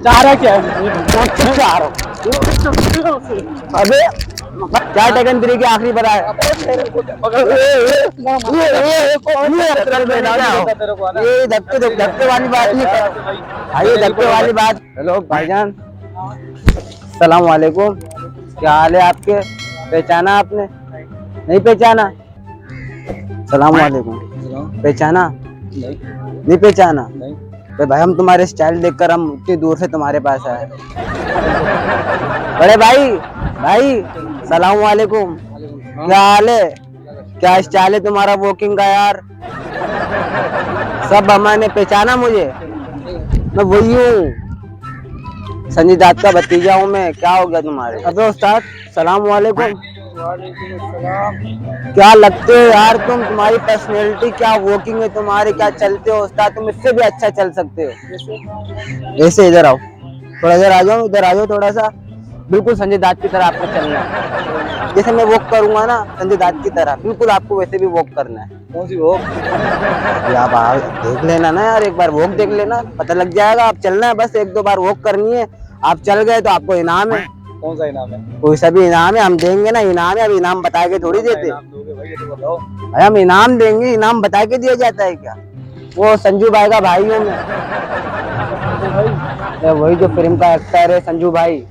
चाह रहा क्या है? चाह रहा अबे क्या टेकन 3 की आखिरी बता है। ये धक्के वाली बात नहीं कर, ये धक्के वाली बात। हेलो भाईजान, सलाम वालेकुम, क्या हाल है आपके? पहचाना आपने? नहीं पहचाना? सलाम वालेकुम, पहचाना? नहीं पहचाना? तो भाई हम तुम्हारे स्टाइल देखकर हम इतनी दूर से तुम्हारे पास आए। बड़े भाई, भाई सलाम वालेकुम, क्या हाल है? क्या स्टाइल है तुम्हारा वॉकिंग का यार? सब हमने पहचाना मुझे? मैं वही हूँ, संजय दत्त का भतीजा हूँ मैं। क्या हो गया तुम्हारे? अबे उस्ताद सलाम वालेकुम। क्या लगते हो यार तुम, तुम्हारी पर्सनैलिटी क्या, वॉकिंग है तुम्हारी, क्या चलते हो उस्ताद, तुम इससे भी अच्छा चल सकते हो। ऐसे इधर आओ, थोड़ा इधर आ जाओ, इधर आ जाओ थोड़ा सा, बिल्कुल संजय दत्त की तरह आपको चलना है। जैसे मैं वॉक करूंगा ना संजय दत्त की तरह, बिल्कुल आपको वैसे भी वॉक करना है। कौन सी वॉक? आप देख लेना ना यार, एक बार वॉक देख लेना, पता लग जाएगा। आप चलना है बस, 1-2 बार वॉक करनी है, आप चल गए तो आपको इनाम है। कौन सा इनाम है? कोई सा भी इनाम है, हम देंगे ना, इनाम है। अब इनाम बता के थोड़ी देते भाई, ये तो बताओ। भाई, हम इनाम देंगे, इनाम बता के दिया जाता है क्या? वो संजू भाई का भाई हूँ मैं, वही जो फिल्म का एक्टर है संजू भाई।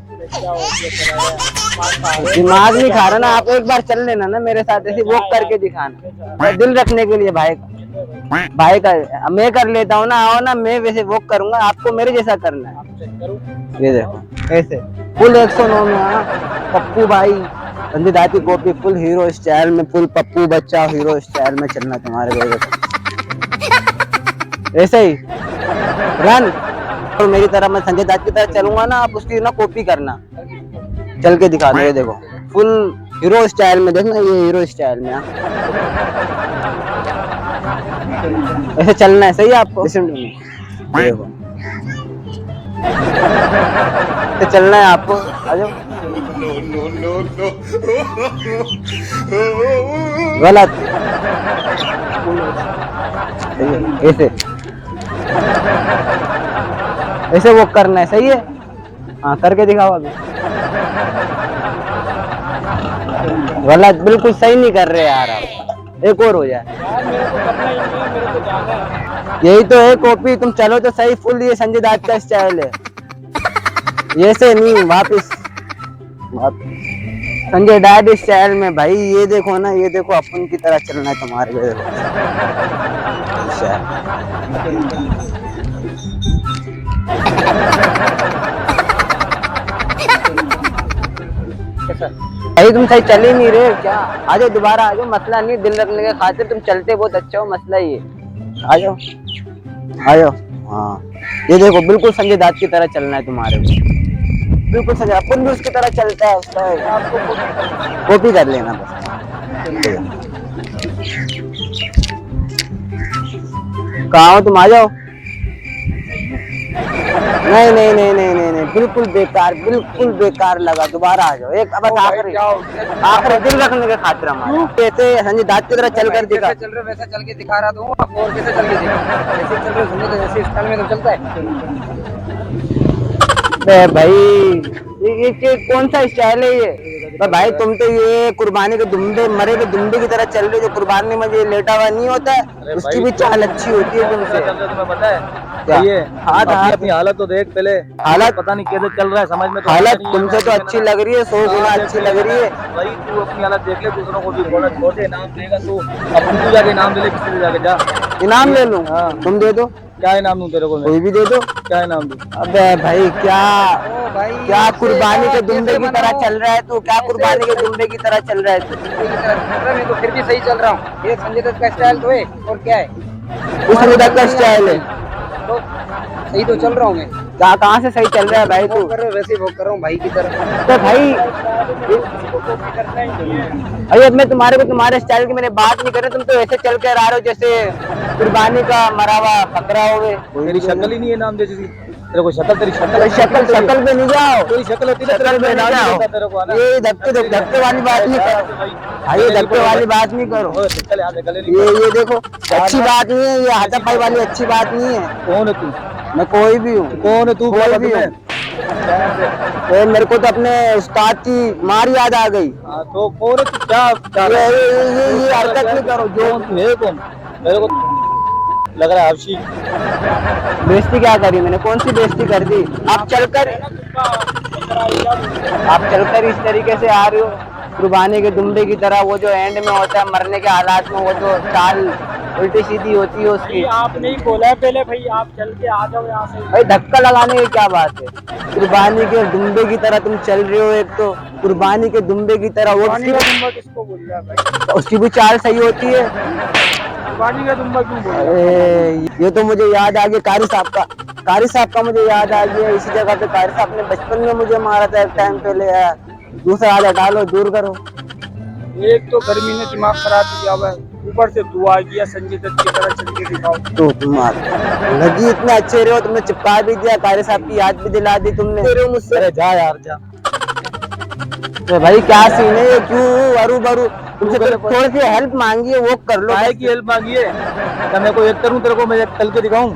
दिमाग नहीं खा रहा ना आप, एक बार चल लेना ना मेरे साथ, ऐसे वॉक करके दिखाना, दिल रखने के लिए भाई का मैं कर लेता हूँ ना। आओ ना, मैं वैसे वॉक करूंगा, आपको मेरे जैसा करना है। ये देखो ऐसे फुल 109 में। हाँ पप्पू भाई, संजय दत्त की कॉपी, फुल हीरो स्टाइल में, फुल पप्पू बच्चा हीरो स्टाइल में चलना तुम्हारे भाई। ऐसे ही रन, और मेरी तरह मैं संजय दत्त की तरह चलूंगा ना, आप उसकी ना कॉपी करना, चल के दिखा दो। ये देखो फुल हीरो स्टाइल में, देखना ये हीरो स्टाइल में। ऐसे चलना है, सही है आपको? देखो तो चलना है आपको, आ जाओ। गलत, ऐसे ऐसे वो करना है, सही है? हाँ करके दिखाओ अभी। गलत, बिल्कुल सही नहीं कर रहे यार आप, एक और हो जाए। यही तो है कॉपी, तुम चलो तो सही, फुल ये संजय दत्त का स्टाइल है, ये से नहीं, वापिस संजय दत्त स्टाइल में भाई। ये देखो ना, ये देखो अपन की तरह चलना है तुम्हारे को, देखो भाई तुम सही चल ही नहीं रहे क्या? आ जाओ दोबारा, आ जाओ, मसला नहीं, दिल रखने के खातिर तुम चलते बहुत अच्छा हो, मसला ही है। आ जाओ आ जाओ। हाँ ये देखो, बिल्कुल संजय दत्त की तरह चलना है तुम्हारे को, बिल्कुल संजय, अपन भी उसकी तरह चलता है, उसका कॉपी कर लेना बस। कहाँ हो तुम? आ जाओ। नहीं नहीं नहीं नहीं नहीं नहीं, बिल्कुल बेकार, बिल्कुल बेकार लगा, दोबारा आ जाओ। एक बस आखिरी दिल रखने के खातिर हमारे कैसे संजय दत्त की तरह चल कर दिखा। चल रहे वैसा चल के दिखा रहा था, आपको और कैसे चल के दिखा? ऐसे चल रहे समझे, तो ऐसे स्टाइल में तो चलता है भाई। ये कौन सा स्टाइल है ये? भाई तुम तो ये कुर्बानी के दुम्बे, मरे के दुम्बे की तरह चल रहे, जो कुर्बानी में ये लेटा हुआ नहीं होता है, उसकी भी चाल अच्छी होती है तुमसे। तुम्हें पता है क्या? ये हाँ अपनी हालत तो देख पहले, हालत पता नहीं कैसे चल रहा है, समझ में तो हालत तुमसे तो अच्छी लग रही है, 100 गुना अच्छी लग रही है। भाई तू अपनी हालत देख ले, दूसरों को भी थोड़ा छोटे इनाम देगा तू, अपन तू जाके इनाम ले ले, किसी से जाके जा इनाम ले लूं? तुम दे दो। क्या इनाम दूं तेरे को? कोई भी दे दो। क्या इनाम दूं? अबे भाई क्या, क्या कुर्बानी के दुम्बे की तरह चल रहा है तू, क्या कुर्बानी के दुम्बे की तरह चल रहा है तू? मैं तो फिर भी सही चल रहा हूँ, ये संजय दत्त का स्टाइल तो है, और क्या है? संजय दत्त का स्टाइल है तो सही तो चल रहा हूँ मैं। क्या, कहाँ से सही चल रहा है भाई तू? कर रहा हूँ वैसे ही वॉक कर रहा हूँ भाई की तरह। तो भाई अरे अब मैं तुम्हारे को तुम्हारे स्टाइल की मैंने बात नहीं कर रहा, तुम तो ऐसे चल कर आ रहे हो जैसे कुर्बानी का मरा हुआ बकरा हो गए। तेरी शक्ल ही नहीं है नाम जैसी, तेरे को शक्ल, तेरी शक्ल शक्ल पे नहीं जाओ, तेरी शक्ल होती है, शक्ल पे नहीं जाओ। ये धक्के वाली बात नहीं करो भाई, ये धक्के वाली बात नहीं करो। ये देखो अच्छी बात नहीं है, ये हाथापाई वाली अच्छी बात नहीं है। कौन है तू? मैं कोई भी हूँ, कौन है तू? कोई भी हूँ। ये मेरे को तो अपने उस्ताद की मार याद आ गई। हाँ, तो कौन है तू? क्या ये हरकत नहीं करो जो। कौन तू है? कौन? मेरे को लग रहा है हबशी। बेइज्जती क्या करी मैंने? कौन सी बेइज्जती कर दी? आप चलकर इस तरीके से आ रहे हो कुर्बानी के दुम्बे की तरह, वो जो एंड में होता है मरने के हालात में, वो जो चाल उल्टी सीधी होती है उसकी। आपने ही बोला है पहले भाई, आप चल के आ जाओ यहाँ से। भाई धक्का लगाने की क्या बात है? कुर्बानी के दुम्बे की तरह तुम चल रहे हो, एक तो कुर्बानी के दुम्बे की तरह, वो कुर्बानी का दुम्बा किसको बोल रहा है भाई? उसकी भी चाल सही होती है। कुर्बानी का दुम्बा क्यों बोल रहा है? अरे ये तो मुझे याद आ गया कारी साहब का मुझे याद आ गया। इसी जगह पे कारी साहब ने बचपन में मुझे मारा था एक टाइम पहले यार। दूसरा हाथ हटा लो, दूर करो। एक तो गर्मी ने दिमाग खराब किया हुआ है, ऊपर से तू आ गया संजय दत्त की तरह चल के दिखाओ। तो तुम्हारे लगी इतने अच्छे रहे हो, तुमने चिपका भी दिया, कारी साहब की याद भी दिला दी तुमने मुझसे। अरे जा यार जा। तो भाई क्या सीन है ये? क्यों अरू बरू? तुमसे थोड़ी सी हेल्प मांगी है, वो कर लो। काहे की हेल्प मांगी है? क्या मैं कोई एक करूं तेरे को? मैं चल के दिखाऊं?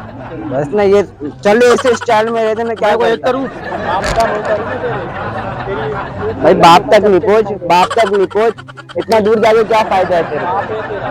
बस ना ये चलो इस स्टाइल में रहते, मैं क्या मैं कोई एक करूं? आपका नौकर हूं तेरे। भाई बाप तक नहीं पहुंच, इतना दूर जाके क्या फायदा है तेरे? आप है तेरा।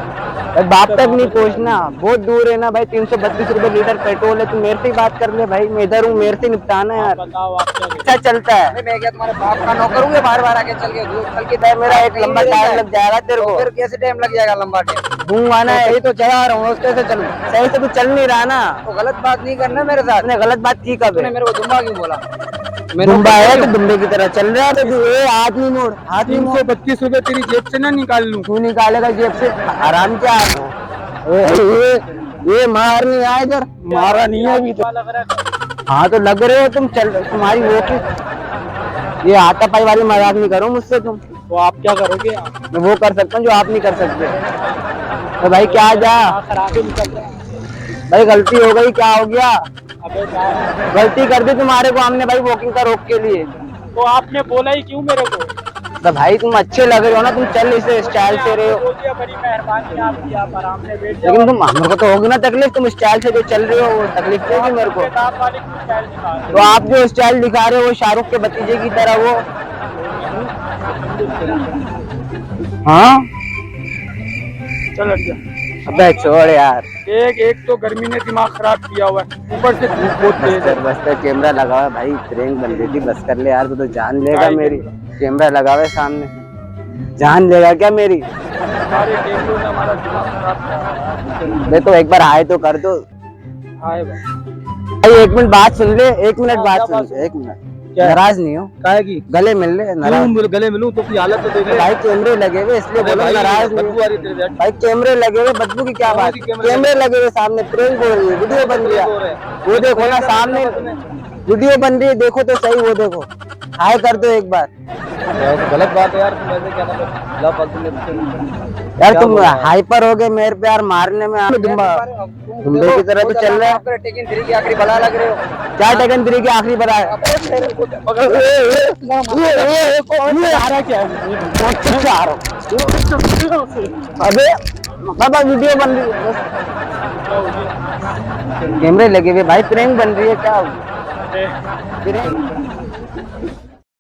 भाई बाप तक नहीं पहुंचना, बहुत दूर है ना भाई। 332 रुपए लीटर पेट्रोल है। तू मेरे से ही बात कर ले भाई, मैं इधर हूँ, मेरे से निपटाना है यार। बताओ आप क्या अच्छा चलता है। मैं क्या तुम्हारे बाप का नौकर हूँ? बार बार आके चल के भाई मेरा एक लंबा टाइम लग जाएगा तेरे को। फिर कैसे टाइम लग जाएगा? लंबा टाइम घूम आना है। सही तो चला रहा हूँ, उसके से चलूं? सही से तू चल नहीं रहा ना। तो गलत बात नहीं करना मेरे साथ। तूने गलत बात की कब तूने है? मेरे को दुम्बा क्यों बोला? दुम्बा है तो दुम्बे की तरह चल रहा है तो तू हाथ नहीं मोड़, हाथ नहीं मोड़। 332 रुपए तेरी जेब से ना निकाल लूं? तू निकालेगा जेब से? आराम क्या? ये मार नहीं आया इधर, मारा नहीं है अभी तो। लग रहा है हाँ तो लग रहे हो तुम, चल तुम्हारी वो की ये हाथापाई वाली मजाक नहीं करो मुझसे तुम। तो आप क्या करोगे? मैं वो कर सकता हूँ जो आप नहीं कर सकते। तो भाई क्या जा, खराबी निकल रहा है। भाई गलती हो गई, क्या हो गया? अबे जा। गलती कर दी तुम्हारे को हमने भाई वॉकिंग का रोक के लिए। तो आपने बोला ही क्यों मेरे को? तो भाई तुम अच्छे लग रहे हो ना, तुम चल इसे स्टाइल से रहे हो। बोल दिया, बड़ी मेहरबानी आपकी, आप आराम से बैठ जाओ। लेकिन तुम मेरे को तो होगी ना तकलीफ, तुम स्टाइल से जो चल रहे हो वो तकलीफ देगी मेरे को। दांत वाली क्यों स्टाइल दिखा रहे हो? तो आप जो स्टाइल दिखा रहे हो वो शाहरुख के भतीजे की तरह वो। हाँ चल हट जा। अबे छोड़ यार। एक तो गर्मी ने दिमाग खराब किया हुआ है, ऊपर से धूप बहुत तेज है। बस कैमरा लगा हुआ है भाई, प्रैंक बन रही थी, बस कर ले यार। तो जान लेगा मेरी, कैमरा लगा हुआ है सामने, जान लेगा क्या मेरी? हमारे कैमरों ने हमारा दिमाग खराब किया। मैं तो एक बार हाय तो कर दो हाय भाई। भाई। एक मिनट बात सुन ले, एक मिनट बात सुन ले, एक मिनट। नाराज नहीं हो? काहे की? गले मिल ले। नाराज क्यों गले मिलूं? तो की हालत तो देख ले भाई, कैमरे लगे हुए इसलिए बोलो नाराज नहीं। बदबू आ रही तेरे से। भाई कैमरे लगे हुए, बदबू की क्या बात? कैमरे लगे हुए सामने, प्रैंक हो रही है, वीडियो बन रही है। वो देखो ना सामने वीडियो बन रही है, देखो तो सही, वो देखो। हाय कर दो एक बार यार तो गलत बात है यार। तुम ऐसे क्या ना यार। तुम हाइपर हो गए मेरे पे यार, मारने में दुम्बे की तरह तो चल रहा है। टेकन 3 की आखिरी बला लग रहे हो। क्या टेकन 3 की आखिरी बड़ा है? अबे बाबा वीडियो बन रही है, कैमरे लगे हुए भाई, प्रैंक बन रही है क्या?